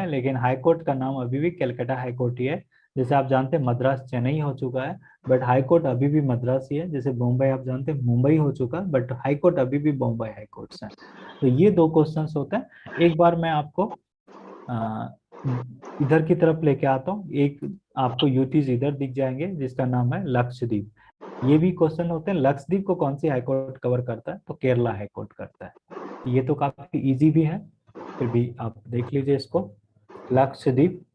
लेकिन high court का नाम अभी भी कलकत्ता हाई कोर्ट ही है। जैसे आप जानते हैं मद्रास चेन्नई हो चुका है, बट हाई कोर्ट अभी भी मद्रास ही है। जैसे मुंबई आप जानते हैं मुंबई हो चुका है, बट हाई कोर्ट अभी भी बॉम्बे हाई कोर्ट है। तो ये दो क्वेश्चंस होते हैं। एक बार मैं आपको अ, इधर की तरफ लेके आता हूँ। एक आपको यूटीज इधर दिख जाएंगे जिसका नाम है लक्षद्वीप। ये भी क्वेश्चन होते हैं, लक्षद्वीप को कौन सी हाई कोर्ट कवर करता है, तो केरला हाई कोर्ट करता है। ये तो काफी इजी भी है, फिर भी आप देख लीजिए इसको। Lakshadweep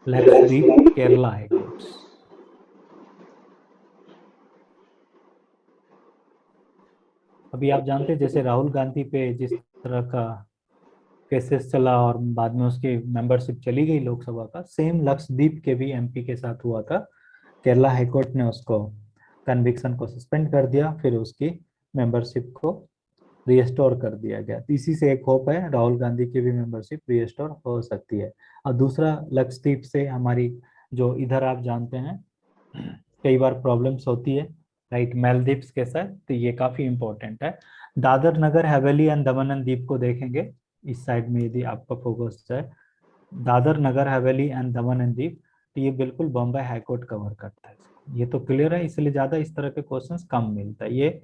Lakshadweep Kerala high courts. अभी आप जानते हैं जैसे राहुल गांधी पे जिस तरह का केसेस चला और बाद में उसकी मेंबरशिप चली गई लोकसभा का, सेम लक्षद्वीप के भी एमपी के साथ हुआ था। केरला हाईकोर्ट ने उसको कन्विक्शन को सस्पेंड कर दिया, फिर उसकी मेंबरशिप को रिस्टोर कर दिया गया। तो इसी से एक होप है राहुल गांधी की भी मेंबरशिप रिस्टोर हो सकती है। और दूसरा, लक्षद्वीप से हमारी जो इधर आप जानते हैं कई बार प्रॉब्लम्स होती है, राइट, मालदीव्स के साथ, तो ये काफी इंपॉर्टेंट है। Dadar Nagar Haveli and Daman and Diu को देखेंगे इस साइड में, यदि आपका फोकस है Dadar Nagar Haveli and Daman and Diu, तो ये बिल्कुल बॉम्बे हाईकोर्ट कवर करता है। ये तो क्लियर है, इसलिए ज्यादा इस तरह के क्वेश्चंस कम मिलता है। ये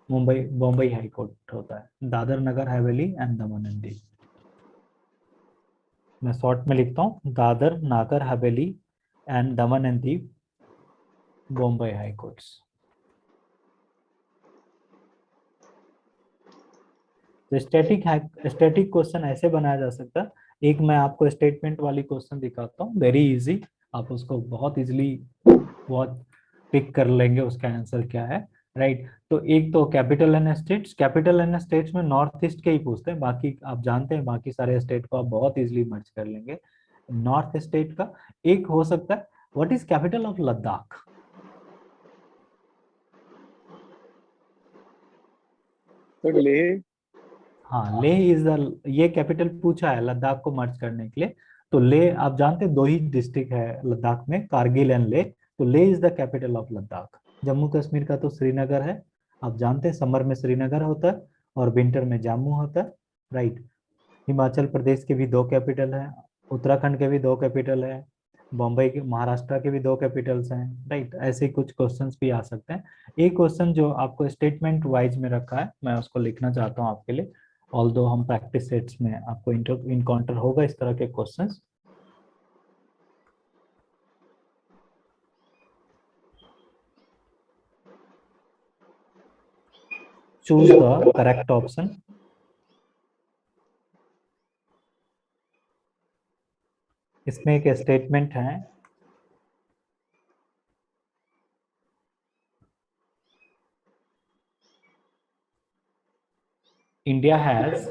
मुंबई बॉम्बे हाई कोर्ट होता है, Dadar Nagar Haveli and Daman and Diu. मैं शॉर्ट में लिखता हूँ, Dadar Nagar Haveli and Daman and Diu Bombay high courts. तो स्टैटिक क्वेश्चन ऐसे बनाया जा सकता है। एक मैं आपको स्टेटमेंट वाली क्वेश्चन दिखाता हूँ, वेरी इजी। आप उसको बहुत इजीली बहुत पिक कर लेंगे उसका आंसर क्या है, राइट। तो एक तो capital and states, capital and states में नॉर्थ ईस्ट के ही पूछते हैं, बाकी आप जानते हैं बाकी सारे स्टेट को आप बहुत इजीली मर्ज कर लेंगे। नॉर्थ स्टेट का एक हो सकता है, what is capital of Ladakh. Sir Leh. हाँ, लेह इज द, ये कैपिटल पूछा है लद्दाख को मर्ज करने के लिए। तो लेह आप जानते हैं दो ही डिस्ट्रिक्ट है लद्दाख में, कारगिल एंड लेह। तो Leh is the capital of Ladakh. Jammu Kashmir का तो श्रीनगर है, आप जानते हैं समर में श्रीनगर होता है और विंटर में जम्मू होता है, राइट। हिमाचल प्रदेश के भी दो कैपिटल हैं, उत्तराखंड के भी दो कैपिटल है, बॉम्बे के महाराष्ट्र के भी दो कैपिटल्स हैं, राइट। ऐसे ही कुछ क्वेश्चंस भी आ सकते हैं। एक क्वेश्चन जो आपको स्टेटमेंट वाइज में रखा है, मैं उसको लिखना चाहता हूँ आपके लिए। ऑल्दो हम प्रैक्टिस सेट्स में आपको इनकाउंटर होगा इस तरह के questions. Choose the correct option. इसमें एक स्टेटमेंट है, इंडिया हैज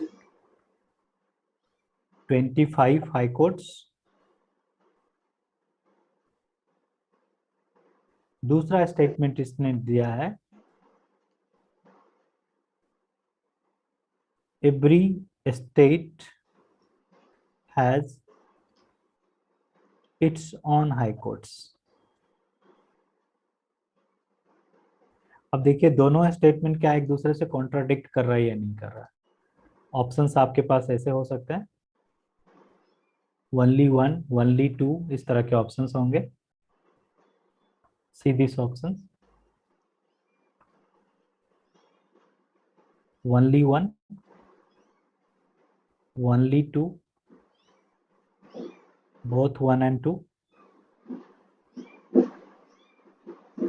25 हाई कोर्ट्स। दूसरा स्टेटमेंट इसने दिया है, every state has its on high courts. अब देखिए दोनों स्टेटमेंट क्या एक दूसरे से कॉन्ट्राडिक्ट कर रहा है या नहीं कर रहा है। ऑप्शंस आपके पास ऐसे हो सकते हैं, ओनली वन, ओनली टू, इस तरह के ऑप्शंस होंगे। See this option, only one, only two, both one and two,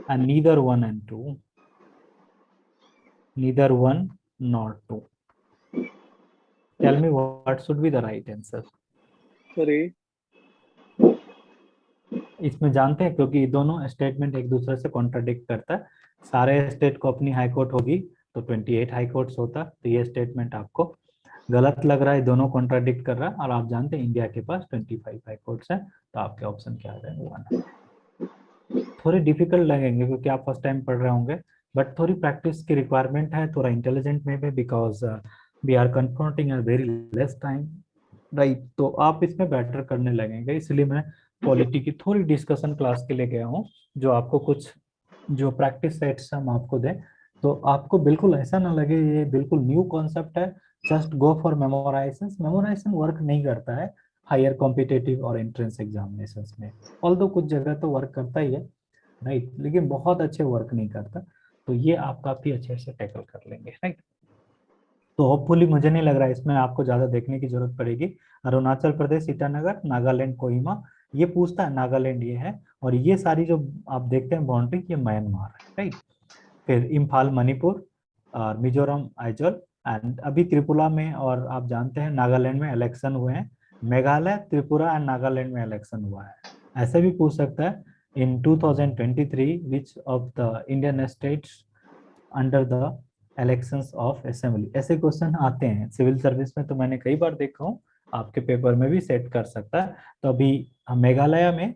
and neither one and two, neither one nor two. Tell me what should be the right answer. Sir A. इसमें जानते हैं क्योंकि दोनों statement एक दूसरे से contradict करता है। सारे स्टेट को अपनी हाई कोर्ट होगी तो 28 हाई कोर्ट्स होता, तो ये स्टेटमेंट आपको गलत लग रहा है, दोनों कॉन्ट्राडिक्ट कर रहा है। और आप जानते हैं इंडिया के पास 25 हाई कोर्ट्स हैं, तो आपके ऑप्शन क्या आ जाएंगे, वन। थोड़े डिफिकल्ट लगेंगे क्योंकि आप फर्स्ट टाइम पढ़ रहे होंगे, बट थोड़ी प्रैक्टिस की रिक्वायरमेंट है, थोड़ा इंटेलिजेंट में भी, because we are confronting a very less time, right. तो आप इसमें बेटर करने लगेंगे, इसलिए मैं पॉलिटी की थोड़ी डिस्कशन क्लास के लिए गया हूँ, जो आपको कुछ जो प्रैक्टिस सेट्स हम आपको दें, तो आपको बिल्कुल ऐसा ना लगे ये बिल्कुल न्यू कॉन्सेप्ट है, just go for memorisation. Memorisation work नहीं करता है हायर कॉम्पिटेटिव और एंट्रेंस एग्जामिनेशंस में, ऑल्दो कुछ जगह तो वर्क करता ही है, राइट, लेकिन बहुत अच्छे वर्क नहीं करता। तो ये आप काफी अच्छे से टैकल कर लेंगे, राइट। तो होपफुली मुझे नहीं लग रहा है इसमें आपको ज्यादा देखने की जरूरत पड़ेगी। अरुणाचल प्रदेश ईटानगर, नागालैंड कोहिमा, ये पूछता है, नागालैंड ये है, और ये सारी जो आप देखते हैं बाउंड्री, ये म्यांमार है, राइट। फिर इम्फाल मणिपुर, और मिजोरम आइजोल, एंड अभी त्रिपुरा में, और आप जानते हैं नागालैंड में इलेक्शन हुए हैं। मेघालय, त्रिपुरा एंड नागालैंड में इलेक्शन हुआ है। ऐसे भी पूछ सकता है, इन 2023 which of the Indian states under the elections of assembly, ऐसे क्वेश्चन आते हैं सिविल सर्विस में, तो मैंने कई बार देखा हूँ, आपके पेपर में भी सेट कर सकता है। तो अभी मेघालय में,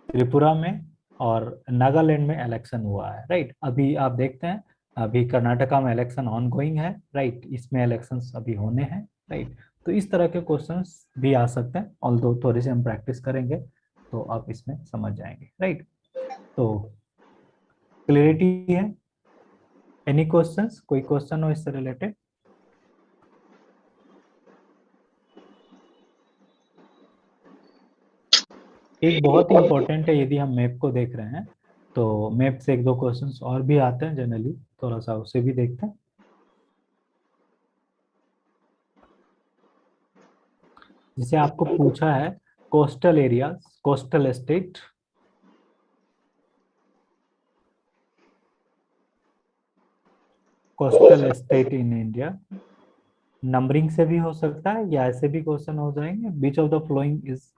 त्रिपुरा में और नागालैंड में इलेक्शन हुआ है, राइट। अभी आप देखते हैं, अभी कर्नाटका में इलेक्शन ऑन गोइंग है, राइट, इसमें इलेक्शंस अभी होने हैं, राइट। तो इस तरह के क्वेश्चंस भी आ सकते हैं, ऑल्दो थोड़ी सी हम प्रैक्टिस करेंगे तो आप इसमें समझ जाएंगे, राइट। तो क्लियरिटी है? एनी क्वेश्चंस, कोई क्वेश्चन हो इससे रिलेटेड? एक बहुत ही इंपॉर्टेंट है, यदि हम मैप को देख रहे हैं तो मैप से एक दो क्वेश्चंस और भी आते हैं जनरली, थोड़ा सा उसे भी देखते हैं। जिसे आपको पूछा है coastal area, coastal state, coastal state in India, numbering से भी हो सकता है या ऐसे भी क्वेश्चन हो जाएंगे, which of the following is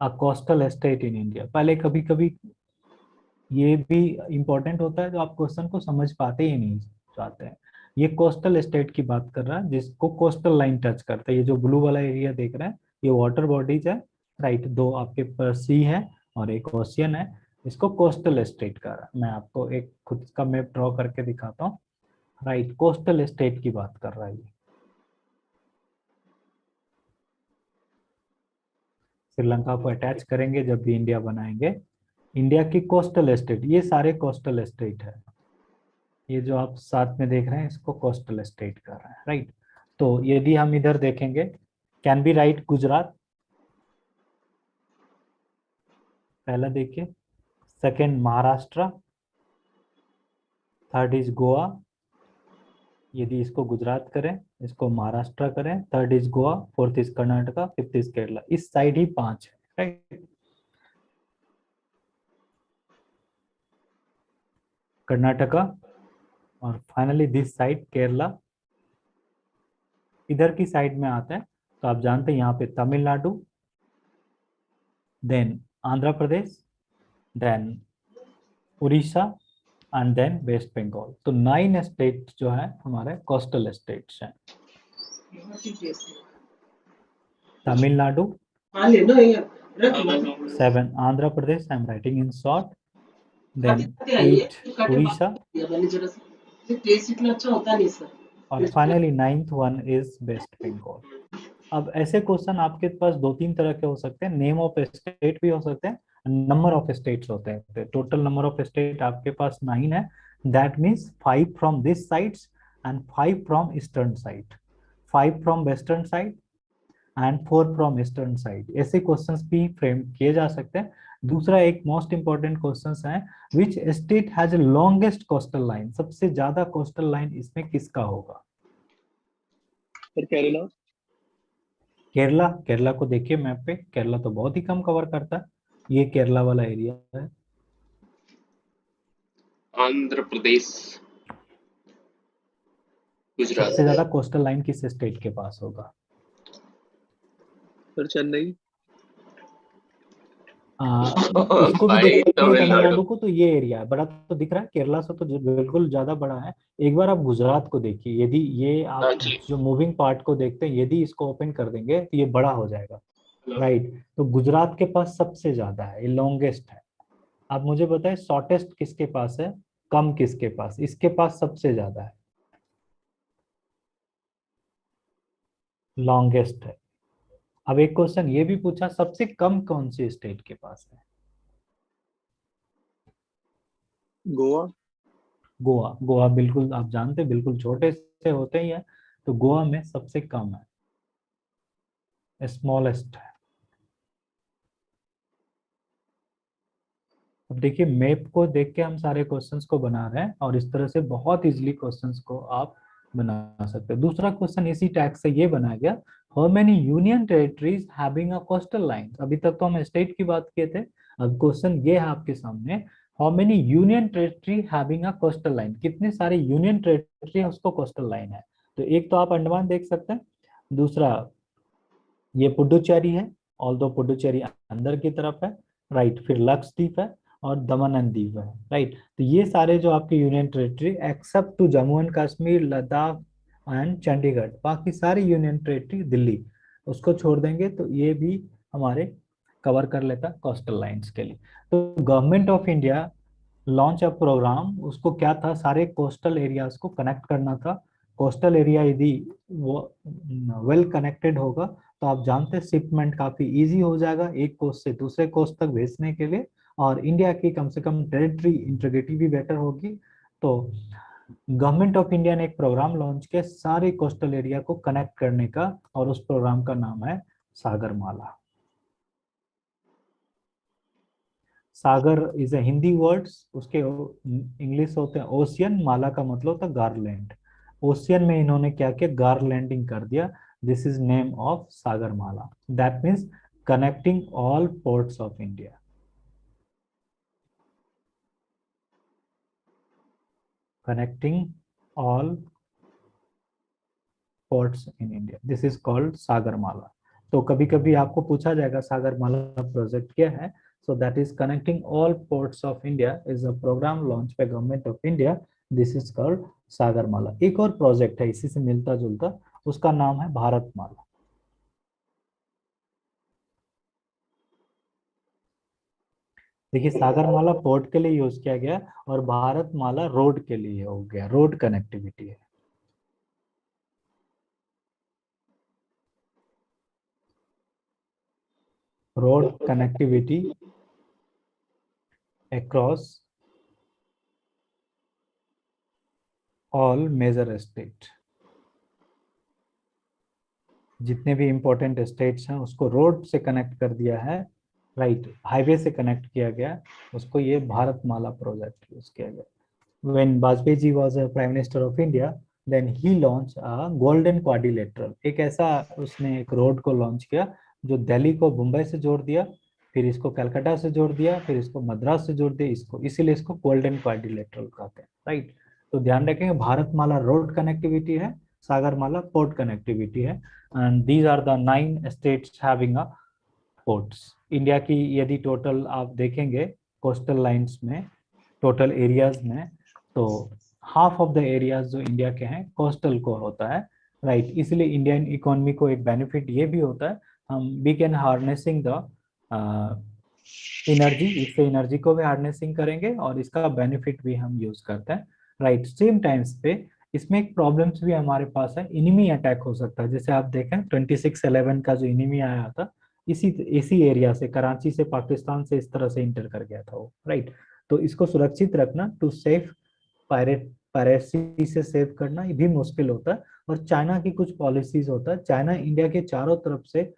a coastal state in India. पहले कभी कभी ये भी इंपॉर्टेंट होता है, जो आप क्वेश्चन को समझ पाते ही नहीं चाहते हैं। ये कोस्टल स्टेट की बात कर रहा है, जिसको कोस्टल लाइन टच करता है। ये जो ब्लू वाला एरिया देख रहे हैं, ये वाटर बॉडीज है, राइट, दो आपके पास सी है और एक ओशियन है, इसको कोस्टल स्टेट कर रहा है। मैं आपको एक खुद का मैप ड्रॉ करके दिखाता हूँ, राइट, कोस्टल स्टेट की बात कर रहा है ये। श्रीलंका को अटैच करेंगे जब भी इंडिया बनाएंगे। इंडिया की कोस्टल स्टेट, ये सारे कोस्टल स्टेट है, ये जो आप साथ में देख रहे हैं इसको कोस्टल स्टेट कर रहे हैं, राइट। तो यदि हम इधर देखेंगे, कैन बी राइट गुजरात, पहला देखिए, second Maharashtra, third is Goa, यदि इसको गुजरात करें, इसको महाराष्ट्र करें, third is Goa, fourth is Karnataka, fifth is Kerala. इस साइड ही पांच है, राइट। कर्नाटका, और फाइनली दिस साइड केरला। इधर की साइड में आते हैं तो आप जानते हैं यहाँ पे Tamil Nadu, then Andhra Pradesh, then Orissa, and then West Bengal. तो 9 स्टेट जो है हमारे कोस्टल स्टेट्स हैं। Tamil Nadu, 7 Andhra Pradesh, I am writing in short, then 8 Orissa, और finally 9th one is West Bengal. अब ऐसे क्वेश्चन आपके पास दो तीन तरह के हो सकते हैं, नेम ऑफ स्टेट भी हो सकते हैं, नंबर ऑफ स्टेट्स होते हैं। टोटल नंबर ऑफ स्टेट आपके पास 9 है, that means 5 from this sides and 5 from eastern side, 5 from western side and 4 from eastern side. ऐसे क्वेश्चंस भी फ्रेम किए जा सकते हैं। दूसरा एक मोस्ट इंपॉर्टेंट क्वेश्चन है, which state has longest coastal line, सबसे ज्यादा कोस्टल लाइन इसमें किसका होगा? सर केरला। केरला, केरला को देखिए मैप पे, केरला तो बहुत ही कम कवर करता है, ये केरला वाला एरिया है। आंध्र प्रदेश, गुजरात। सबसे ज्यादा कोस्टल लाइन किस स्टेट के पास होगा? सर चेन्नई। इसको भी भाई देखिए तमिलनाडु। तमिलनाडु को, तो ये एरिया है बड़ा, तो दिख रहा है केरला से तो बिल्कुल ज्यादा बड़ा है। एक बार आप गुजरात को देखिए, यदि ये हाँ आप जी। जो मूविंग पार्ट को देखते हैं, यदि इसको ओपन कर देंगे तो ये बड़ा हो जाएगा, राइट। तो गुजरात के पास सबसे ज्यादा है, ये लॉन्गेस्ट है। आप मुझे बताएं शॉर्टेस्ट किसके पास है, कम किसके पास? इसके पास सबसे ज्यादा है, लॉन्गेस्ट है। अब एक क्वेश्चन ये भी पूछा, सबसे कम कौन सी स्टेट के पास है? गोवा। गोवा। गोवा बिल्कुल आप जानते हैं, बिल्कुल छोटे से होते ही है, तो गोवा में सबसे कम है, स्मॉलेस्ट है। अब देखिए मैप को देख के हम सारे क्वेश्चंस को बना रहे हैं, और इस तरह से बहुत इजीली क्वेश्चंस को आप बना सकते हैं। दूसरा क्वेश्चन इसी टैग से ये बनाया गया, how many union territories having a coastal line. अभी तक तो हम स्टेट की बात किए थे, अब क्वेश्चन ये है आपके सामने, how many union territory having a coastal line, कितने सारे यूनियन टेरिटरी है उसको कोस्टल लाइन है। तो एक तो आप अंडमान देख सकते हैं, दूसरा ये पुडुचेरी है, ऑल्दो पुडुचेरी अंदर की तरफ है, राइट, फिर लक्षद्वीप है और दमन एंड दीव है, राइट। तो ये सारे जो आपके union territory except to Jammu and Kashmir, Ladakh and Chandigarh, बाकी सारी यूनियन टेरिटरी, दिल्ली उसको छोड़ देंगे तो ये भी हमारे कवर कर लेता कोस्टल लाइंस के लिए। तो government of India launch a program, उसको क्या था, सारे कोस्टल एरियाज को कनेक्ट करना था। कोस्टल एरिया यदि वो वेल कनेक्टेड होगा तो आप जानते हैं शिपमेंट काफी इजी हो जाएगा एक कोस्ट से दूसरे कोस्ट तक भेजने के लिए, और इंडिया की कम से कम टेरिटरी इंटीग्रिटी भी बेटर होगी। तो गवर्नमेंट ऑफ इंडिया ने एक प्रोग्राम लॉन्च किया सारे कोस्टल एरिया को कनेक्ट करने का, और उस प्रोग्राम का नाम है सागरमाला। सागर इज ए हिंदी वर्ड्स, उसके इंग्लिश होते हैं ओशियन, माला का मतलब होता है गारलैंड। ओशियन में इन्होंने क्या किया, गारलैंडिंग कर दिया, this is name of Sagarmala, that means connecting all ports of India. Connecting all ports in India, this is called Sagarmala. तो कभी कभी आपको पूछा जाएगा सागरमाला प्रोजेक्ट क्या है, so that is connecting all ports of India is a program launched by government of India, this is called Sagarmala. एक और प्रोजेक्ट है इसी से मिलता जुलता, उसका नाम है भारतमाला। देखिए सागरमाला पोर्ट के लिए यूज किया गया, और भारतमाला रोड के लिए हो गया, रोड कनेक्टिविटी है। Road connectivity across all major state, जितने भी इंपॉर्टेंट स्टेट्स हैं उसको रोड से कनेक्ट कर दिया है, राइट, हाईवे से कनेक्ट किया गया, उसको ये भारतमाला प्रोजेक्ट यूज किया गया। When Vajpayee ji was a Prime Minister of India, then he launched a Golden Quadrilateral, एक ऐसा उसने एक रोड को लॉन्च किया जो दिल्ली को मुंबई से जोड़ दिया, फिर इसको कलकत्ता से जोड़ दिया, फिर इसको मद्रास से जोड़ दिया, इसको इसीलिए इसको गोल्डन क्वाड्रिलेटरल कहते हैं, राइट। तो ध्यान रखेंगे भारतमाला रोड कनेक्टिविटी है, सागरमाला पोर्ट कनेक्टिविटी है, and these are the 9 states having a ports. India की यदि टोटल आप देखेंगे कोस्टल लाइंस में, टोटल एरियाज में, तो हाफ ऑफ द एरियाज जो इंडिया के हैं कोस्टल को होता है, राइट। इसलिए इंडियन इकोनॉमी को एक बेनिफिट ये भी होता है, हम we can harnessing the energy, इससे एनर्जी को भी हार्नेसिंग करेंगे और इसका बेनिफिट भी हम यूज करते हैं, राइट। सेम टाइम्स पे इसमें एक प्रॉब्लम्स भी हमारे पास है, इनिमी अटैक हो सकता है, जैसे आप देखें 26/11 का जो इनिमी आया था, इसी इसी एरिया से, कराची से, पाकिस्तान से इस तरह से इंटर कर गया था वो, राइट। तो इसको सुरक्षित रखना, टू सेफ पायरेसी से सेव करना ये भी मुश्किल होता है, और चाइना की कुछ पॉलिसीज होता है, चाइना इंडिया के चारों तरफ से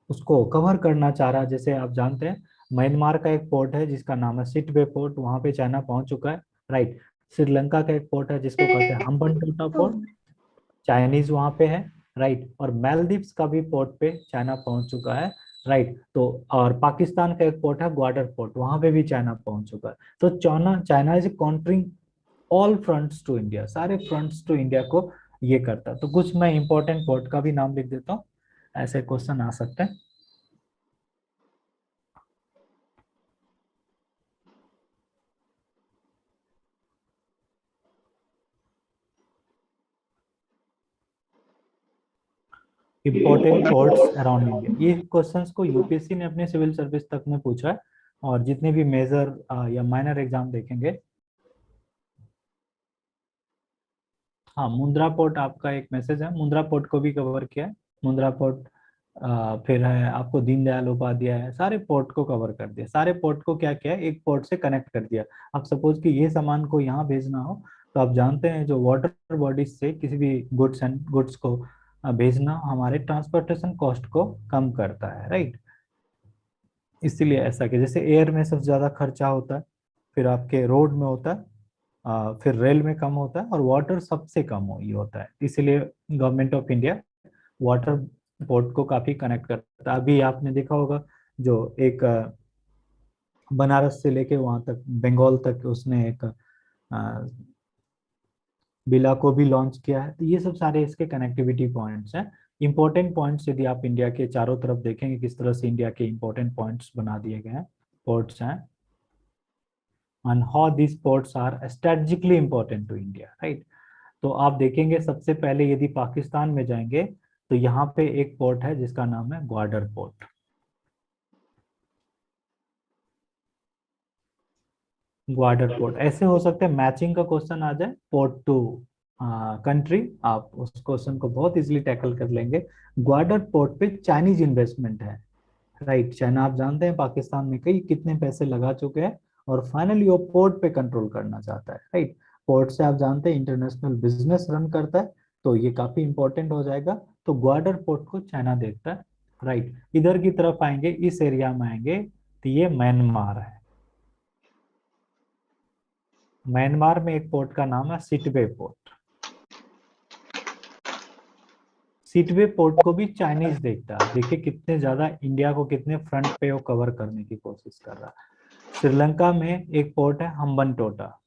उसको कवर करना चाह रहा है। जैसे आप जानते हैं म्यांमार का एक पोर्ट है जिसका नाम है सिटवे पोर्ट, वहां पे चाइना पहुंच चुका है, राइट। श्रीलंका का एक पोर्ट है जिसको कहते हैं हम्बनटोटा पोर्ट, चाइनीज वहां पे है, राइट। और मालदीव्स का भी पोर्ट पे चाइना पहुंच चुका है, राइट। तो और पाकिस्तान का एक पोर्ट है ग्वाडर पोर्ट, वहां पे भी चाइना पहुंच चुका है। तो China China is countering all fronts to India, सारे फ्रंट्स टू इंडिया को ये करता है। तो कुछ मैं इंपॉर्टेंट पोर्ट का भी नाम लिख देता हूँ, ऐसे क्वेश्चन आ सकते हैं। इंपॉर्टेंट पोर्ट्स अराउंड इंडिया, ये क्वेश्चंस को यूपीएससी ने अपने सिविल सर्विस तक में पूछा है, और जितने भी मेजर या माइनर एग्जाम देखेंगे। हाँ मुंद्रा पोर्ट आपका एक मैसेज है, मुंद्रा पोर्ट को भी कवर किया है। मुंद्रा पोर्ट फिर है आपको दीनदयाल उपाध्याय है, सारे पोर्ट को कवर कर दिया। सारे पोर्ट को क्या किया, एक पोर्ट से कनेक्ट कर दिया। अब सपोज कि ये सामान को यहाँ भेजना हो, तो आप जानते हैं जो वाटर बॉडीज से किसी भी गुड्स एंड गुड्स को भेजना हमारे ट्रांसपोर्टेशन कॉस्ट को कम करता है, राइट। इसीलिए ऐसा कि जैसे एयर में सबसे ज्यादा खर्चा होता है, फिर आपके रोड में होता है, फिर रेल में कम होता है, और वाटर सबसे कम ये होता है। इसीलिए government of India water port को काफी कनेक्ट करता है। अभी आपने देखा होगा जो एक बनारस से लेके वहां तक बंगाल तक उसने एक बिला को भी लॉन्च किया है। तो ये सब सारे इसके कनेक्टिविटी पॉइंट्स हैं, इंपॉर्टेंट पॉइंट्स। यदि आप इंडिया के चारों तरफ देखेंगे किस तरह से इंडिया के इंपॉर्टेंट पॉइंट्स बना दिए गए हैं, पोर्ट्स हैं, and how these ports are strategically important to India, right? तो आप देखेंगे सबसे पहले यदि पाकिस्तान में जाएंगे तो यहाँ पे एक पोर्ट है जिसका नाम है ग्वाडर पोर्ट। ग्वाडर पोर्ट ऐसे हो सकते हैं, मैचिंग का क्वेश्चन आ जाए पोर्ट टू कंट्री, आप उस क्वेश्चन को बहुत इजीली टैकल कर लेंगे। ग्वाडर पोर्ट पे चाइनीज इन्वेस्टमेंट है, राइट। चाइना आप जानते हैं पाकिस्तान में कई कितने पैसे लगा चुके हैं, और फाइनली वो पोर्ट पे कंट्रोल करना चाहता है, राइट। पोर्ट से आप जानते हैं इंटरनेशनल बिजनेस रन करता है, तो ये काफी इंपॉर्टेंट हो जाएगा। तो ग्वाडर पोर्ट को चाइना देखता है, राइट। इधर की तरफ आएंगे, इस एरिया में आएंगे तो ये म्यांमार है। म्यांमार में एक पोर्ट का नाम है सिटवे पोर्ट। सिटवे पोर्ट को भी चाइनीज देखता है। देखिए कितने ज्यादा इंडिया को कितने फ्रंट पे वो कवर करने की कोशिश कर रहा है। श्रीलंका में एक पोर्ट है हम्बनटोटा,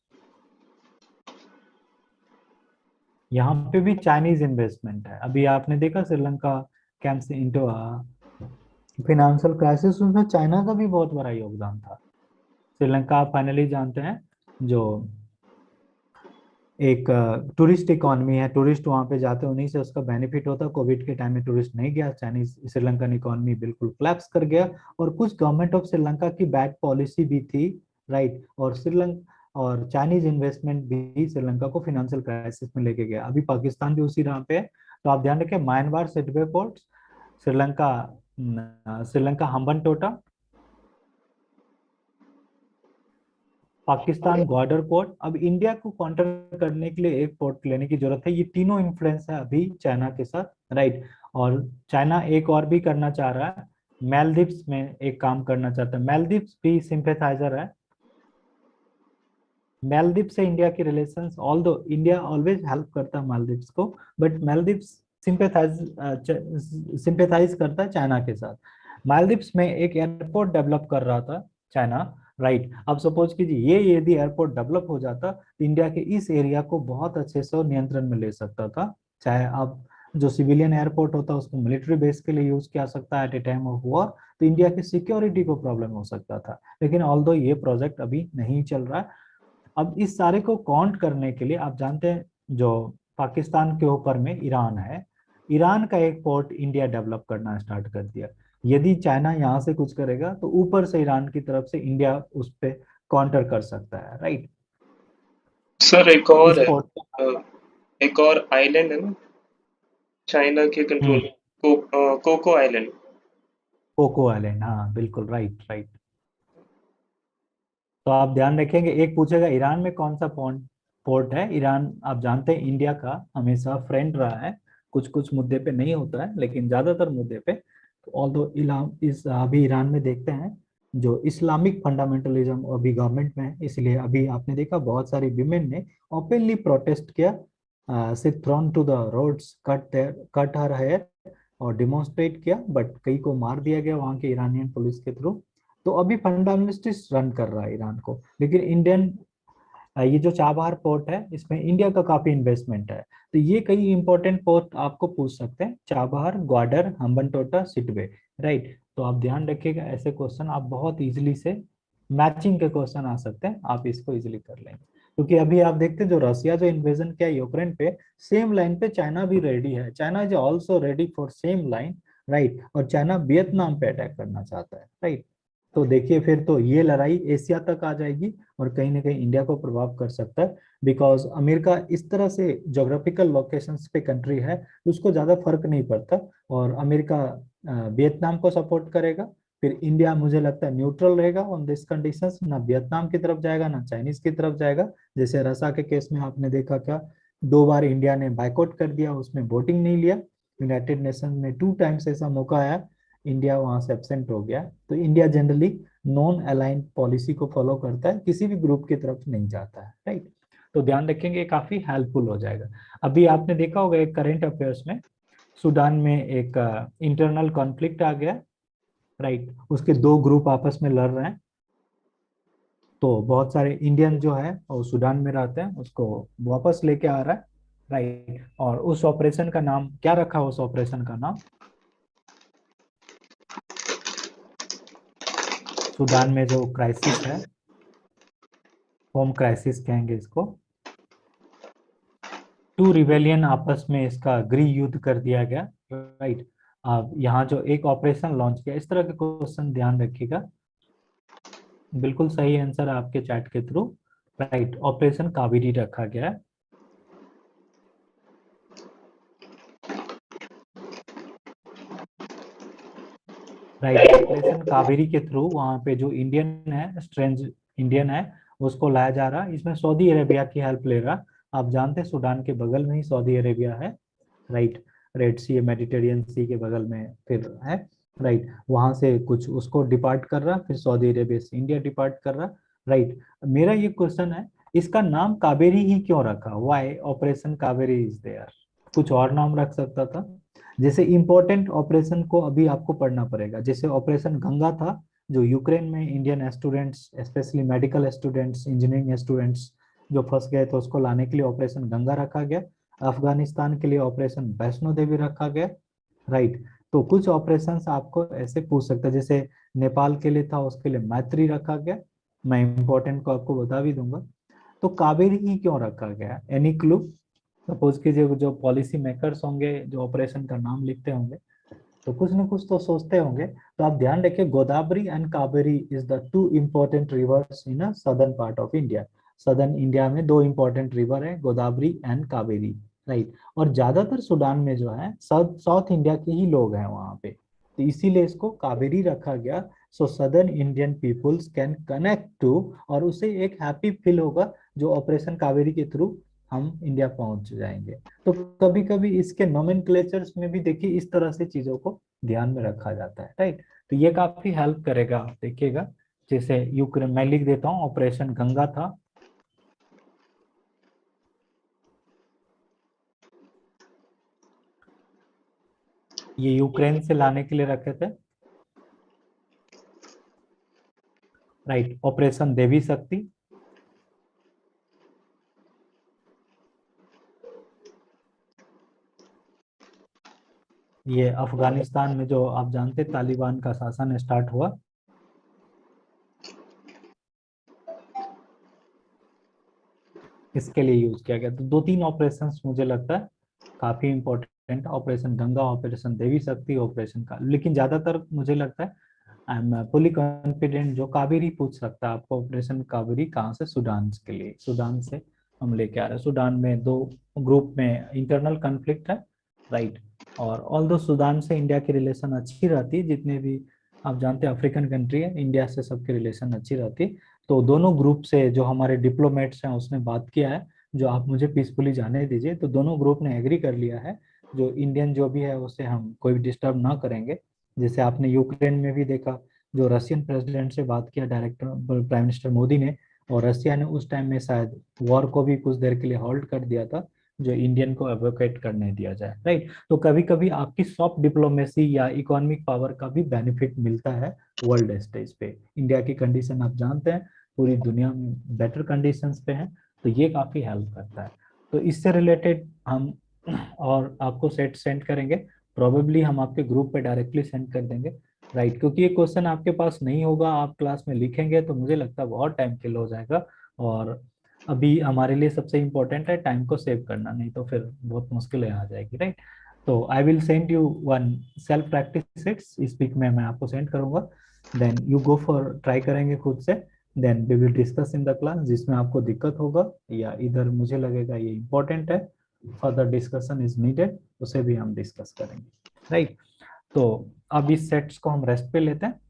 यहाँ पे भी चाइनीज इन्वेस्टमेंट है। अभी आपने देखा श्रीलंका कैंप से इंटो फिनेंशियल क्राइसिस, उसमें चाइना का भी बहुत बड़ा योगदान था। श्रीलंका आप फाइनली जानते हैं जो एक टूरिस्ट इकोनॉमी है, टूरिस्ट वहां पे जाते हैं, उन्हीं से उसका बेनिफिट होता है। कोविड के टाइम में टूरिस्ट नहीं गया, चाइनीज श्रीलंकन इकोनॉमी बिल्कुल कोलैप्स कर गया। और कुछ गवर्नमेंट ऑफ श्रीलंका की बैड पॉलिसी भी थी, राइट। और श्रीलंका और चाइनीज इन्वेस्टमेंट भी श्रीलंका को फाइनेंशियल क्राइसिस में लेके गया। अभी पाकिस्तान भी उसी राह पे है। तो आप ध्यान रखें, Myanmar Sittwe port, Sri Lanka Sri Lanka Hambantota, Pakistan Gwadar port. अब इंडिया को काउंटर करने के लिए एक पोर्ट लेने की जरूरत है। ये तीनों इन्फ्लुएंस है अभी चाइना के साथ, राइट। और चाइना एक और भी करना चाह रहा है, मालदीव्स में एक काम करना चाहता है। मालदीव्स भी सिंपैथाइजर है। मालदीव्स से इंडिया की relations, although India always help करता है मालदीव्स को, बट मालदीव्स सिंपैथाइज करता है चाइना के साथ। मालदीव्स में एक एयरपोर्ट डेवलप कर रहा था चाइना, राइट। अब सपोज कीजिए ये यदि एयरपोर्ट डेवलप हो जाता तो इंडिया के इस एरिया को बहुत अच्छे से नियंत्रण में ले सकता था। चाहे अब जो सिविलियन एयरपोर्ट होता है उसको मिलिट्री बेस के लिए यूज किया सकता है at a time of war, तो इंडिया की सिक्योरिटी को प्रॉब्लम हो सकता था। लेकिन ऑल्दो ये प्रोजेक्ट अभी नहीं चल रहा है। अब इस सारे को काउंट करने के लिए आप जानते हैं जो पाकिस्तान के ऊपर में ईरान है, ईरान का एक पोर्ट इंडिया डेवलप करना स्टार्ट कर दिया। यदि चाइना यहाँ से कुछ करेगा तो ऊपर से ईरान की तरफ से इंडिया उस पर काउंटर कर सकता है, राइट। सर एक और इस है, पोर्ट एक और आइलैंड है ना चाइना के control, Coco Island. Coco Island, हाँ बिल्कुल, राइट राइट। तो आप ध्यान रखेंगे, एक पूछेगा ईरान में कौन सा पोर्ट है। ईरान आप जानते हैं इंडिया का हमेशा फ्रेंड रहा है, कुछ कुछ मुद्दे पे नहीं होता है लेकिन ज्यादातर मुद्दे पे। तो ऑल्दो इस अभी ईरान में देखते हैं जो इस्लामिक फंडामेंटलिज्म अभी गवर्नमेंट में है, इसलिए अभी आपने देखा बहुत सारी विमेन ने ओपनली प्रोटेस्ट किया, sit thrown to the roads, cut her hair, और डिमोन्स्ट्रेट किया, बट कई को मार दिया गया वहां के ईरानियन पुलिस के थ्रू। तो अभी फंडामेंटलिस्ट रन कर रहा है ईरान को। लेकिन इंडियन ये जो चाबहार पोर्ट है इसमें इंडिया का काफी इन्वेस्टमेंट है। तो ये कई इंपॉर्टेंट पोर्ट आपको पूछ सकते हैं, चाबहार, ग्वाडर, हम्बनटोटा, सिटवे, राइट। तो आप ध्यान रखिएगा, ऐसे क्वेश्चन आप बहुत इजीली से, मैचिंग के क्वेश्चन आ सकते हैं, आप इसको इजीली कर लेंगे। क्योंकि अभी आप देखते हैं जो रसिया जो इन्वेजन किया यूक्रेन पे, सेम लाइन पे चाइना भी रेडी है। China is also ready for same line, right. और चाइना वियतनाम पे अटैक करना चाहता है, राइट। तो देखिए फिर तो ये लड़ाई एशिया तक आ जाएगी और कहीं ना कहीं इंडिया को प्रभाव कर सकता है, बिकॉज अमेरिका इस तरह से जोग्राफिकल लोकेशंस पे कंट्री है, उसको ज्यादा फर्क नहीं पड़ता। और अमेरिका वियतनाम को सपोर्ट करेगा, फिर इंडिया मुझे लगता है न्यूट्रल रहेगा ऑन दिस कंडीशंस, ना वियतनाम की तरफ जाएगा ना चाइनीज की तरफ जाएगा। जैसे रसा के केस में आपने देखा क्या, 2 बार इंडिया ने बाइकआउट कर दिया, उसमें वोटिंग नहीं लिया। यूनाइटेड नेशन में 2 टाइम्स ऐसा मौका आया, इंडिया वहां से एब्सेंट हो गया। तो India generally non aligned policy को फॉलो करता है, किसी भी ग्रुप की तरफ नहीं जाता है, राइट। तो ध्यान रखेंगे, काफी हेल्पफुल हो जाएगा। अभी आपने देखा होगा एक करंट अफेयर्स में, सूडान में एक इंटरनल कॉन्फ्लिक्ट आ गया, राइट। उसके 2 ग्रुप आपस में लड़ रहे हैं, तो बहुत सारे इंडियन जो है वो सूडान में रहते हैं, उसको वापस लेके आ रहा है, राइट। और उस ऑपरेशन का नाम क्या रखा, उस ऑपरेशन का नाम, सूडान में जो क्राइसिस है, होम क्राइसिस कहेंगे इसको, 2 रिवेलियन आपस में इसका गृह युद्ध कर दिया गया, राइट। अब यहाँ जो एक ऑपरेशन लॉन्च किया, इस तरह के क्वेश्चन ध्यान रखिएगा। बिल्कुल सही आंसर आपके चैट के थ्रू, राइट। ऑपरेशन कावेरी रखा गया है, राइट। ऑपरेशन कावेरी के थ्रू वहां पे जो इंडियन है, स्ट्रेंज इंडियन है, उसको लाया जा रहा। इसमें सऊदी अरेबिया की हेल्प ले रहा। आप जानते हैं सूडान के बगल में ही सऊदी अरेबिया है, राइट। रेड सी, मेडिटेरियन सी के बगल में फिर है, राइट। वहां से कुछ उसको डिपार्ट कर रहा, फिर सऊदी अरेबिया से इंडिया डिपार्ट कर रहा, राइट। मेरा ये क्वेश्चन है, इसका नाम कावेरी ही क्यों रखा, why operation Kaveri is there, कुछ और नाम रख सकता था। जैसे इंपॉर्टेंट ऑपरेशन को अभी आपको पढ़ना पड़ेगा, जैसे ऑपरेशन गंगा था, जो यूक्रेन में Indian students, specially medical students, engineering students जो फंस गए थे, उसको लाने के लिए ऑपरेशन गंगा रखा गया। अफगानिस्तान के लिए ऑपरेशन वैष्णो देवी रखा गया, राइट। तो कुछ ऑपरेशंस आपको ऐसे पूछ सकते हैं, जैसे नेपाल के लिए था, उसके लिए मैत्री रखा गया। मैं इंपॉर्टेंट को आपको बता भी दूंगा। तो कावेरी ही क्यों रखा गया, एनी क्लू? सपोज कीजिए जो पॉलिसी मेकर्स होंगे, जो ऑपरेशन का नाम लिखते होंगे, तो कुछ ना कुछ तो सोचते होंगे। तो आप ध्यान रखिए, Godavari and Kaveri is the 2 important reverse in a southern part of India. Southern India में 2 इम्पोर्टेंट रिवर है, गोदावरी एंड कावेरी, राइट। और ज्यादातर सूडान में जो है साउथ साउथ इंडिया के ही लोग हैं वहां पे, तो इसीलिए इसको कावेरी रखा गया। So southern Indian peoples can connect to, और उसे एक हैप्पी फील होगा जो ऑपरेशन कावेरी के थ्रू हम इंडिया पहुंच जाएंगे। तो कभी कभी इसके नोमेनक्लेचर्स में भी देखिए इस तरह से चीजों को ध्यान में रखा जाता है, राइट। तो ये काफी हेल्प करेगा, आप देखिएगा। जैसे यूक्रेन, मैं लिख देता हूँ, ऑपरेशन गंगा था, ये यूक्रेन से लाने के लिए रखे थे, राइट। ऑपरेशन देवी शक्ति, ये अफगानिस्तान में जो आप जानते तालिबान का शासन स्टार्ट हुआ, इसके लिए यूज किया गया। तो 2-3 ऑपरेशंस मुझे लगता है काफी इंपॉर्टेंट, ऑपरेशन गंगा, ऑपरेशन देवी शक्ति, ऑपरेशन का, लेकिन ज्यादातर मुझे लगता है आई एम फुली कॉन्फिडेंट जो कावेरी पूछ सकता है आपको, ऑपरेशन कावेरी कहाँ से, सूडान के लिए, सूडान से हम लेके आ रहे हैं। सूडान में 2 ग्रुप में इंटरनल कन्फ्लिक्ट है, राइट। और ऑल दो सूडान से इंडिया की रिलेशन अच्छी रहती है, जितने भी आप जानते हैं अफ्रीकन कंट्री है, इंडिया से सबकी रिलेशन अच्छी रहती है। तो दोनों ग्रुप से जो हमारे डिप्लोमेट्स हैं उसने बात किया है, जो आप मुझे पीसफुली जाने दीजिए। तो दोनों ग्रुप ने एग्री कर लिया है, जो इंडियन जो भी है उसे हम कोई भी डिस्टर्ब ना करेंगे। जैसे आपने यूक्रेन में भी देखा, जो रशियन प्रेसिडेंट से बात किया डायरेक्टर प्राइम मिनिस्टर मोदी ने, और रशिया ने उस टाइम में शायद वॉर को भी कुछ देर के लिए होल्ड कर दिया था, जो इंडियन को एवोकेट करने दिया जाए, राइट। तो कभी कभी आपकी सॉफ्ट डिप्लोमेसी या इकोनॉमिक पावर का भी बेनिफिट मिलता है वर्ल्ड स्टेज पे। इंडिया की कंडीशन आप जानते हैं, पूरी दुनिया में बेटर कंडीशंस पे है, तो ये काफी हेल्प करता है। तो इससे रिलेटेड हम और आपको सेट सेंड करेंगे, प्रोबेबली हम आपके ग्रुप पे डायरेक्टली सेंड कर देंगे, राइट। क्योंकि ये क्वेश्चन आपके पास नहीं होगा, आप क्लास में लिखेंगे तो मुझे लगता है बहुत टाइम किल हो जाएगा। और अभी हमारे लिए सबसे इम्पोर्टेंट है टाइम को सेव करना, नहीं तो फिर बहुत मुश्किलें आ जाएगी, राइट। तो I will send you one self practice sets, इस वीक में मैं आपको सेंड करूंगा। Then you go for try करेंगे खुद से, then we will discuss in the class. जिसमें आपको दिक्कत होगा या इधर मुझे लगेगा ये इंपॉर्टेंट है, फर्दर डिस्कशन इज नीडेड, उसे भी हम डिस्कस करेंगे, राइट। तो अब इस सेट्स को हम रेस्ट पे लेते हैं।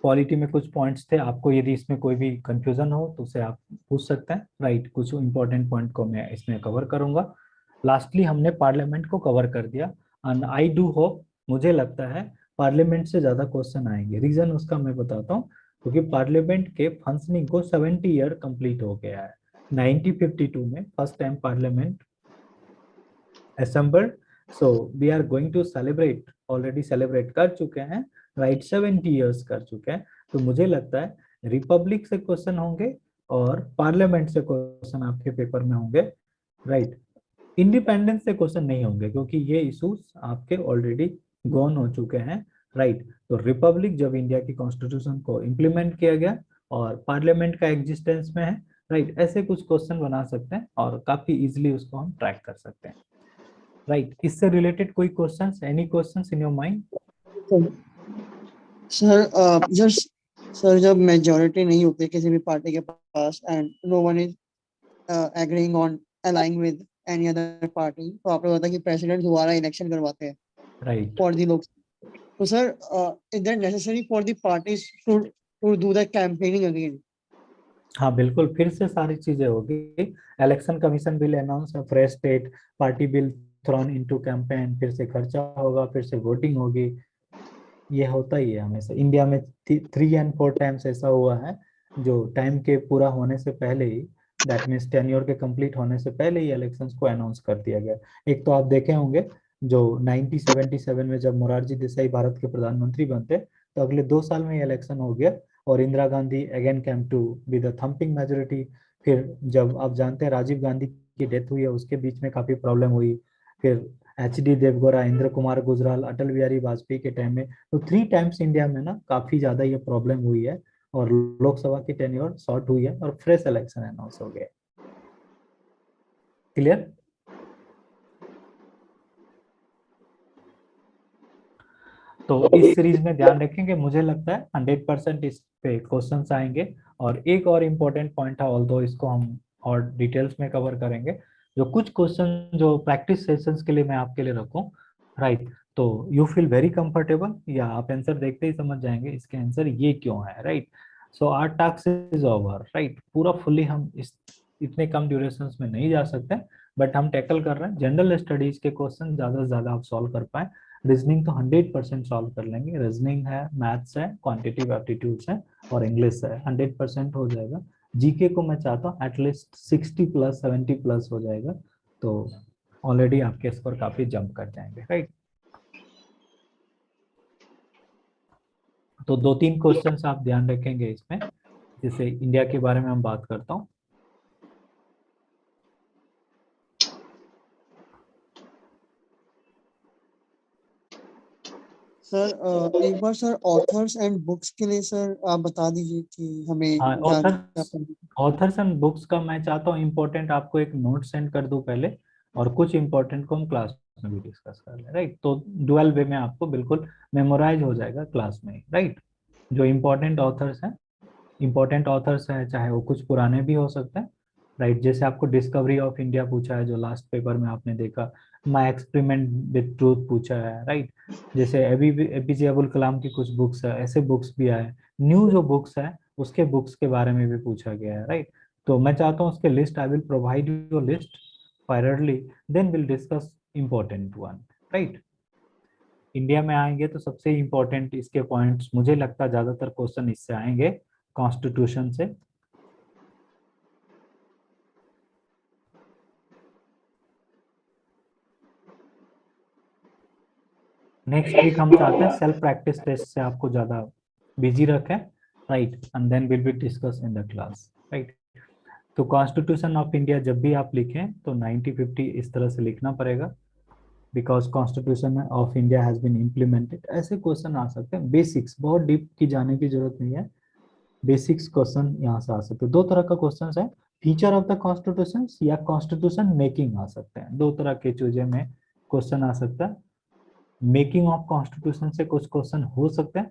पॉलिटी में कुछ पॉइंट्स थे, आपको यदि इसमें कोई भी कंफ्यूजन हो तो उसे आप पूछ सकते हैं, राइट। कुछ इंपॉर्टेंट पॉइंट को मैं इसमें कवर करूंगा। लास्टली हमने पार्लियामेंट को कवर कर दिया, एंड आई डू होप, मुझे लगता है पार्लियामेंट से ज्यादा क्वेश्चन आएंगे। रीजन उसका मैं बताता हूँ, क्योंकि पार्लियामेंट के फंक्शनिंग को 70 ईयर कंप्लीट हो गया है। 1952 में first time parliament assembled, so we are going to celebrate, already celebrate कर चुके हैं, राइट, 70 इयर्स कर चुके हैं। तो मुझे लगता है रिपब्लिक से क्वेश्चन होंगे और पार्लियामेंट से क्वेश्चन आपके पेपर में होंगे, राइट। इंडिपेंडेंस से क्वेश्चन नहीं होंगे, क्योंकि ये इश्यूज आपके ऑलरेडी गॉन हो चुके हैं, राइट। तो रिपब्लिक जब इंडिया की कॉन्स्टिट्यूशन को इम्प्लीमेंट किया गया और पार्लियामेंट का एग्जिस्टेंस में है, राइट, ऐसे कुछ क्वेश्चन बना सकते हैं और काफी इजिली उसको हम ट्रैक कर सकते हैं, राइट। इससे रिलेटेड कोई questions, any questions in your mind? Sir just sir, जब मेजोरिटी नहीं होती किसी भी पार्टी के पास and no one is agreeing on aligning with any other party, तो आप लोग बताया कि प्रेसिडेंट दोबारा इलेक्शन करवाते हैं, राइट। फॉर दी लोग। तो sir is that necessary for the parties to do the campaigning again? हाँ बिल्कुल, फिर से सारी चीजें होगी। Election commission will announce a fresh date, party will thrown into campaign, फिर से खर्चा होगा, फिर से वोटिंग होगी। ये होता ही है हमेशा इंडिया में। 3 and 4 टाइम्स ऐसा हुआ है, जो टाइम के पूरा होने से पहले ही, दैट मीन्स टेन्योर के कंप्लीट होने से पहले ही इलेक्शंस को अनाउंस कर दिया गया। एक तो आप देखे होंगे, जो 1977 में जब मोरारजी देसाई भारत के प्रधानमंत्री बनते, तो अगले 2 साल में इलेक्शन हो गया और Indira Gandhi again came to with a thumping majority. फिर जब आप जानते हैं राजीव गांधी की डेथ हुई है, उसके बीच में काफी प्रॉब्लम हुई। फिर HD देवगौड़ा, इंद्र कुमार गुजराल, अटल बिहारी वाजपेयी के टाइम में, तो 3 टाइम्स इंडिया में ना काफी ज्यादा ये प्रॉब्लम हुई है और लोकसभा की टेन्योर शॉर्ट हुई है और फ्रेश इलेक्शन अनाउंस हो गया। क्लियर? तो इस सीरीज में ध्यान रखेंगे, मुझे लगता है 100% इस पे क्वेश्चंस आएंगे। और एक और इम्पोर्टेंट पॉइंट है, ऑल्दो इसको हम और डिटेल्स में कवर करेंगे, जो कुछ क्वेश्चन जो प्रैक्टिस सेशंस के लिए मैं आपके लिए रखूं, राइट। तो यू फील वेरी कंफर्टेबल, या आप आंसर देखते ही समझ जाएंगे इसके आंसर ये क्यों है, right. So our task is over, right. पूरा फुल्ली हम इस इतने कम ड्यूरेशन में नहीं जा सकते, बट हम टैकल कर रहे हैं। जनरल स्टडीज के क्वेश्चन ज्यादा से ज्यादा आप सॉल्व कर पाए। रीजनिंग तो 100% सॉल्व कर लेंगे, रीजनिंग है, मैथ्स है, क्वांटिटेटिव एप्टीट्यूड्स है और इंग्लिश है, 100% हो जाएगा। जीके को मैं चाहता हूँ एटलीस्ट 60+, 70+ हो जाएगा, तो ऑलरेडी आपके स्कोर काफी जंप कर जाएंगे, राइट। तो 2-3 क्वेश्चंस आप ध्यान रखेंगे इसमें, जैसे इंडिया के बारे में हम बात करता हूँ। सर एक बार सर ऑथर्स एंड बुक्स के लिए सर आप बता दीजिए कि हमें हाँ, क्या क्या ऑथर्स एंड बुक्स का मैं चाहता हूँ इम्पोर्टेंट आपको एक नोट सेंड कर दूं पहले, और कुछ इम्पोर्टेंट को हम क्लास में भी डिस्कस कर लें, राइट। तो डुअल वे में आपको बिल्कुल मेमोराइज हो जाएगा क्लास में, राइट। जो इम्पोर्टेंट ऑथर्स हैं, चाहे वो कुछ पुराने भी हो सकते हैं, राइट। जैसे आपको डिस्कवरी ऑफ इंडिया पूछा है, जो लास्ट पेपर में आपने देखा, माई एक्सपेरिमेंट विद ट्रूथ पूछा है, राइट। जैसे APJ अबुल कलाम की कुछ बुक्स है, ऐसे बुक्स भी आए। न्यू जो बुक्स है उसके बुक्स के बारे में भी पूछा गया है, राइट। तो मैं चाहता हूँ उसके list, I will provide you list priorly, then will discuss important one, right. India में आएंगे तो सबसे इम्पोर्टेंट इसके पॉइंट्स, मुझे लगता है ज्यादातर क्वेश्चन इससे आएंगे, कॉन्स्टिट्यूशन से। नेक्स्ट वीक हम चाहते हैं सेल्फ प्रैक्टिस टेस्ट से आपको ज्यादा बिजी रखें, right, and then will be discuss in the class, right. तो कॉन्स्टिट्यूशन ऑफ इंडिया जब भी आप लिखें तो 90-50 इस तरह से लिखना पड़ेगा, because constitution of India has been implemented. ऐसे क्वेश्चन आ सकते हैं, बेसिक्स, बहुत डीप की जाने की जरूरत नहीं है, बेसिक्स क्वेश्चन यहाँ से आ सकते हैं। 2 तरह का क्वेश्चन है, फीचर ऑफ द कॉन्स्टिट्यूशन या कॉन्स्टिट्यूशन मेकिंग आ सकते हैं। 2 तरह के चीजें में क्वेश्चन आ सकता है। मेकिंग ऑफ कॉन्स्टिट्यूशन से कुछ क्वेश्चन हो सकते हैं,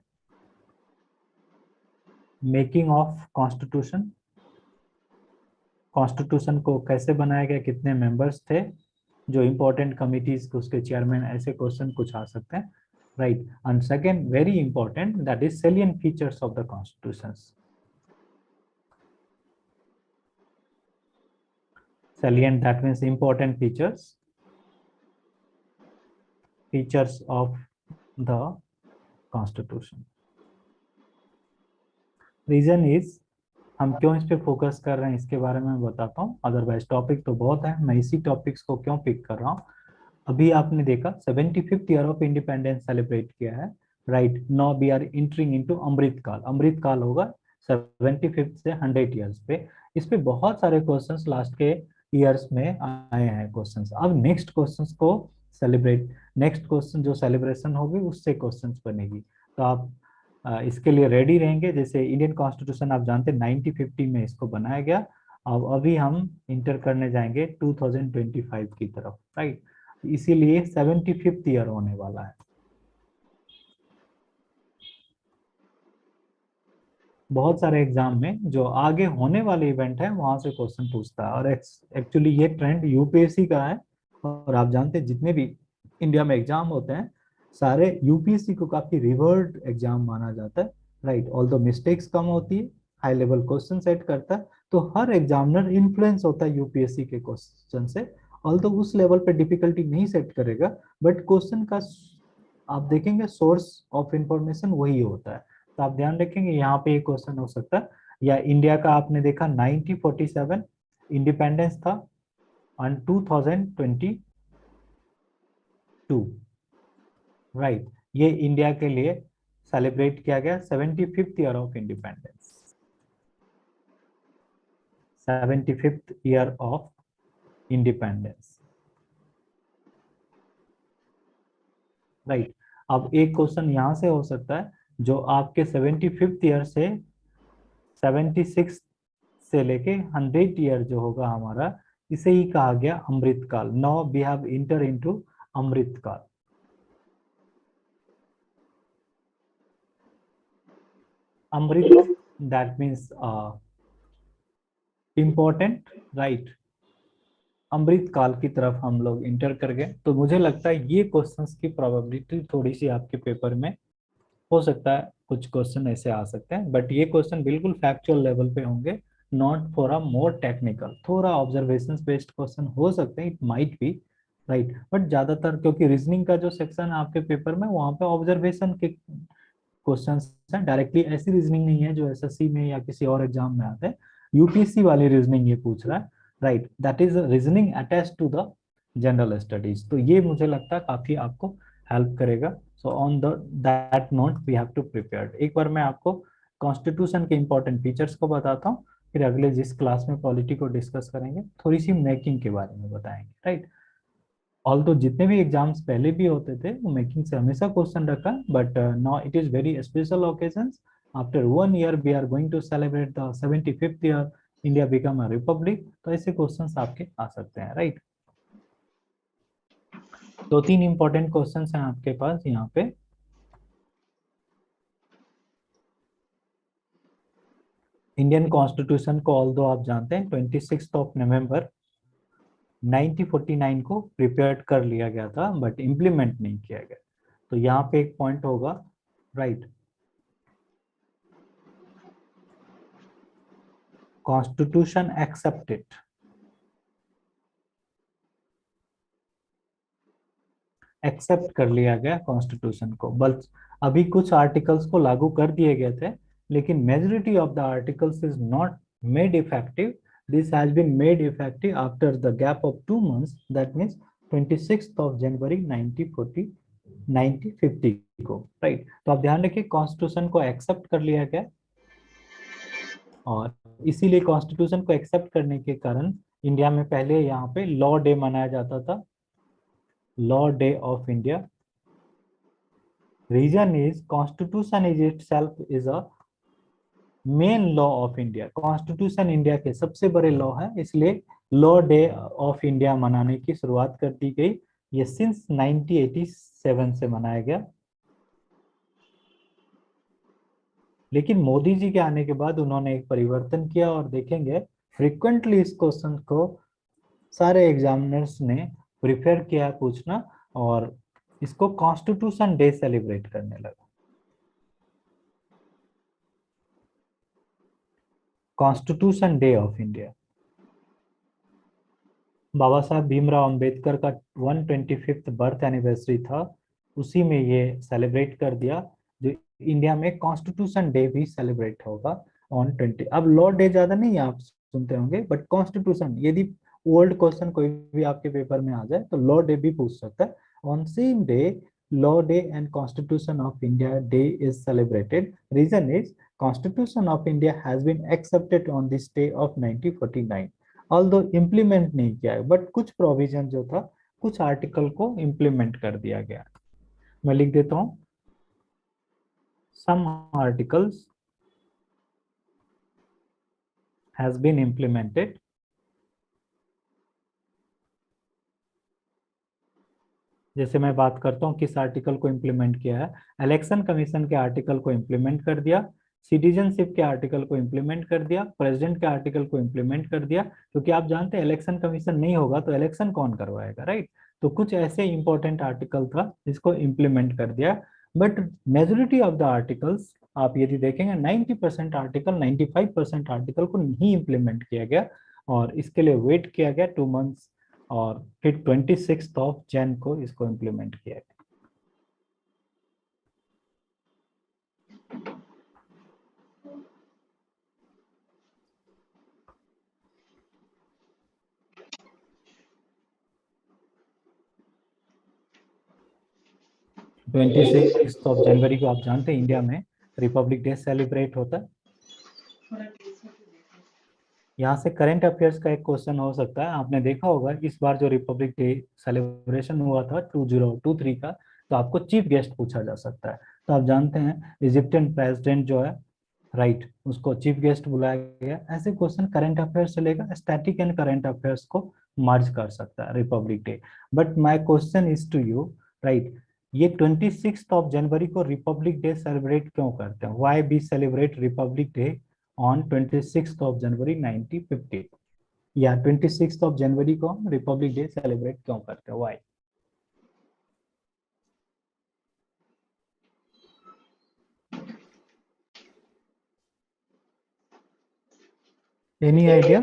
मेकिंग ऑफ कॉन्स्टिट्यूशन, कॉन्स्टिट्यूशन को कैसे बनाया गया, कितने मेंबर्स थे, जो इंपॉर्टेंट कमिटीज उसके चेयरमैन, ऐसे क्वेश्चन कुछ आ सकते हैं, right. And second very important, that is salient features of the constitutions. Salient, that means important features of the constitution. Reason is, हम क्यों इस पे फोकस कर रहे हैं इसके बारे में मैं बताता हूँ, अदरवाइज टॉपिक तो बहुत है, मैं इसी टॉपिक्स को क्यों पिक कर रहा हूँ। अभी आपने देखा 75th year of independence celebrate किया है, right. Now we are entering into Amrit Kaal. Amrit काल होगा 75 से 100 ईयर्स पे। इस पे बहुत सारे क्वेश्चंस लास्ट के ईयर्स में आए हैं क्वेश्चंस। अब नेक्स्ट क्वेश्चंस को सेलिब्रेट, नेक्स्ट क्वेश्चन जो सेलिब्रेशन होगी उससे क्वेश्चंस बनेगी, तो आप इसके लिए रेडी रहेंगे। जैसे इंडियन कॉन्स्टिट्यूशन आप जानते हैं 1950 में इसको बनाया गया, अब अभी हम इंटर करने जाएंगे 2025 की तरफ, राइट। इसीलिए 75th ईयर होने वाला है। बहुत सारे एग्जाम में जो आगे होने वाले इवेंट है वहां से क्वेश्चन पूछता है, और एक्चुअली ये ट्रेंड यूपीएससी का है। और आप जानते हैं जितने भी इंडिया में एग्जाम होते हैं सारे यूपीएससी को काफी रिवर्ड एग्जाम माना जाता है, राइट। ऑल्दो मिस्टेक्स कम होती है, हाई लेवल क्वेश्चन सेट करता है, तो हर एग्जामिनर इन्फ्लुएंस होता है यूपीएससी के क्वेश्चन से। ऑल्दो उस लेवल पे डिफिकल्टी नहीं सेट करेगा, बट क्वेश्चन का आप देखेंगे सोर्स ऑफ इंफॉर्मेशन वही होता है। तो आप ध्यान रखेंगे यहाँ पे एक क्वेश्चन हो सकता है, या इंडिया का आपने देखा 1947 इंडिपेंडेंस था और 2022, राइट। ये इंडिया के लिए सेलिब्रेट किया गया 75th year of independence, 75th year of independence, right. अब एक क्वेश्चन यहाँ से हो सकता है जो आपके 75th ईयर से 76 से लेके 100 ईयर जो होगा हमारा, इसे ही कहा गया Amrit Kaal. Now we have inter into Amrit Kaal. Amrit, that means important, right. Amrit Kaal की तरफ हम लोग इंटर कर गए। तो मुझे लगता है ये क्वेश्चंस की प्रोबेबिलिटी थोड़ी सी आपके पेपर में हो सकता है, कुछ क्वेश्चन ऐसे आ सकते हैं, बट ये क्वेश्चन बिल्कुल फैक्चुअल लेवल पे होंगे, not for a more technical. थोड़ा ऑब्जर्वेशन बेस्ड क्वेश्चन हो सकते हैं, it might be, right. But ज्यादातर क्योंकि रीजनिंग का जो सेक्शन है आपके पेपर में, वहां पे ऑब्जर्वेशन के क्वेश्चंस हैं, डायरेक्टली ऐसी रीजनिंग नहीं है जो एसएससी में या किसी और एग्जाम में आते हैं। यूपीएससी वाली रीजनिंग ये पूछ रहा है, right. That is reasoning attached to the general studies. तो ये मुझे लगता है काफी आपको हेल्प करेगा। So on the that note we have to prepare. एक बार मैं आपको कॉन्स्टिट्यूशन के इंपॉर्टेंट फीचर्स को बताता हूँ, फिर अगले जिस क्लास में पॉलिटी को डिस्कस करेंगे थोड़ी सी मेकिंग के बारे में बताएंगे, राइट। ऑल्दो जितने भी एग्जाम्स पहले भी होते थे वो मेकिंग से हमेशा क्वेश्चन रखा, but now it is very special occasions. After 1 year we are going to celebrate the 75th year, India become a republic, तो ऐसे क्वेश्चंस आपके आ सकते हैं, राइट। दो तीन इंपॉर्टेंट क्वेश्चंस हैं आपके पास यहाँ पे। इंडियन कॉन्स्टिट्यूशन को ऑल्दो आप जानते हैं 26 नवंबर 1949 को प्रिपेयर कर लिया गया था, बट इम्प्लीमेंट नहीं किया गया। तो यहाँ पे एक पॉइंट होगा, राइट। कॉन्स्टिट्यूशन एक्सेप्टेड, एक्सेप्ट कर लिया गया कॉन्स्टिट्यूशन को। बल्कि अभी कुछ आर्टिकल्स को लागू कर दिए गए थे, लेकिन majority of the articles is not made effective. This has been made effective after the gap of 2 months, that means 26 जनवरी 1950 को, राइट। तो आप ध्यान रखिए कॉन्स्टिट्यूशन को एक्सेप्ट कर लिया गया, और इसीलिए कॉन्स्टिट्यूशन को एक्सेप्ट करने के कारण इंडिया में पहले यहाँ पे लॉ डे मनाया जाता था, law day of India. Reason is constitution is itself is a main law of India. Constitution India के सबसे बड़े लॉ है, इसलिए लॉ डे ऑफ इंडिया मनाने की शुरुआत कर दी गई। ये सिंस 1987 से मनाया गया। लेकिन मोदी जी के आने के बाद उन्होंने एक परिवर्तन किया और देखेंगे फ्रिक्वेंटली इस क्वेश्चन को सारे एग्जामिनर्स ने प्रिफर किया पूछना और इसको कॉन्स्टिट्यूशन डे सेलिब्रेट करने लगा। Constitution day of India. Baba Saheb Bhimrao Ambedkar का 125th बर्थ एनिवर्सरी था, उसी में ये सेलिब्रेट कर दिया। जो इंडिया में कॉन्स्टिट्यूशन डे भी सेलिब्रेट होगा ऑन 20। अब लॉ डे ज्यादा नहीं आप सुनते होंगे, बट कॉन्स्टिट्यूशन, यदि ओल्ड क्वेश्चन कोई भी आपके पेपर में आ जाए तो लॉ डे भी पूछ सकता है। On same day law day and constitution of India day is celebrated. Reason is constitution of India has been accepted on this day of 1949। Although implement नहीं किया है, बट कुछ प्रोविजन जो था, कुछ आर्टिकल को इम्प्लीमेंट कर दिया गया। मैं लिख देता हूं, some articles has been implemented जैसे मैं बात करता हूं किस आर्टिकल को इम्प्लीमेंट किया है। इलेक्शन कमीशन के आर्टिकल को इम्प्लीमेंट कर दिया, सिटीजनशिप के आर्टिकल को इम्प्लीमेंट कर दिया, प्रेसिडेंट के आर्टिकल को इम्प्लीमेंट कर दिया, क्योंकि आप जानते हैं इलेक्शन कमीशन नहीं होगा तो इलेक्शन कौन करवाएगा, राइट। तो कुछ ऐसे इंपॉर्टेंट आर्टिकल था जिसको इम्प्लीमेंट कर दिया। But majority of the articles आप यदि देखेंगे 90% आर्टिकल, 95% आर्टिकल को नहीं इम्प्लीमेंट किया गया और इसके लिए वेट किया गया 2 months और फिर 26 Jan को इसको इम्प्लीमेंट किया गया। जनवरी को आप जानते हैं इंडिया में रिपब्लिक डे सेलिब्रेट होता है। यहाँ से करंट अफेयर्स का एक क्वेश्चन हो सकता है। आपने देखा होगा इस बार जो रिपब्लिक डे सेलिब्रेशन हुआ था 2023 का, तो आपको चीफ गेस्ट पूछा जा सकता है। तो आप जानते हैं इजिप्टियन प्रेसिडेंट जो है, राइट, उसको चीफ गेस्ट बुलाया गया। ऐसे क्वेश्चन करंट अफेयर्स से लेकर स्टैटिक एंड करंट अफेयर्स को मर्ज कर सकता है republic day. But my question is to you, right, ये 26 जनवरी को रिपब्लिक डे सेलिब्रेट क्यों करते हैं? Why we celebrate republic day on 26 जनवरी 1950, या 26 जनवरी को हम रिपब्लिक डे सेलिब्रेट क्यों करते हैं? व्हाई? Any idea?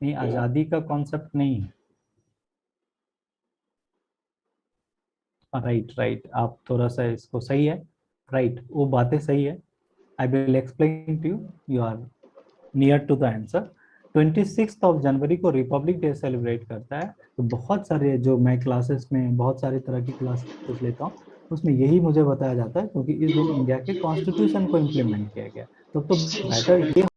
नहीं, आजादी का कॉन्सेप्ट नहीं है। राइट राइट, आप थोड़ा सा इसको सही है, राइट, वो बातें सही है। I will explain to you, you are near to the answer. 26 जनवरी को रिपब्लिक डे सेलिब्रेट करता है। तो बहुत सारे, जो मैं क्लासेस में बहुत सारे तरह की क्लासेस लेता हूँ, उसमें यही मुझे बताया जाता है, क्योंकि इस दिन इंडिया के कॉन्स्टिट्यूशन को इम्प्लीमेंट किया गया। तो बेटर ये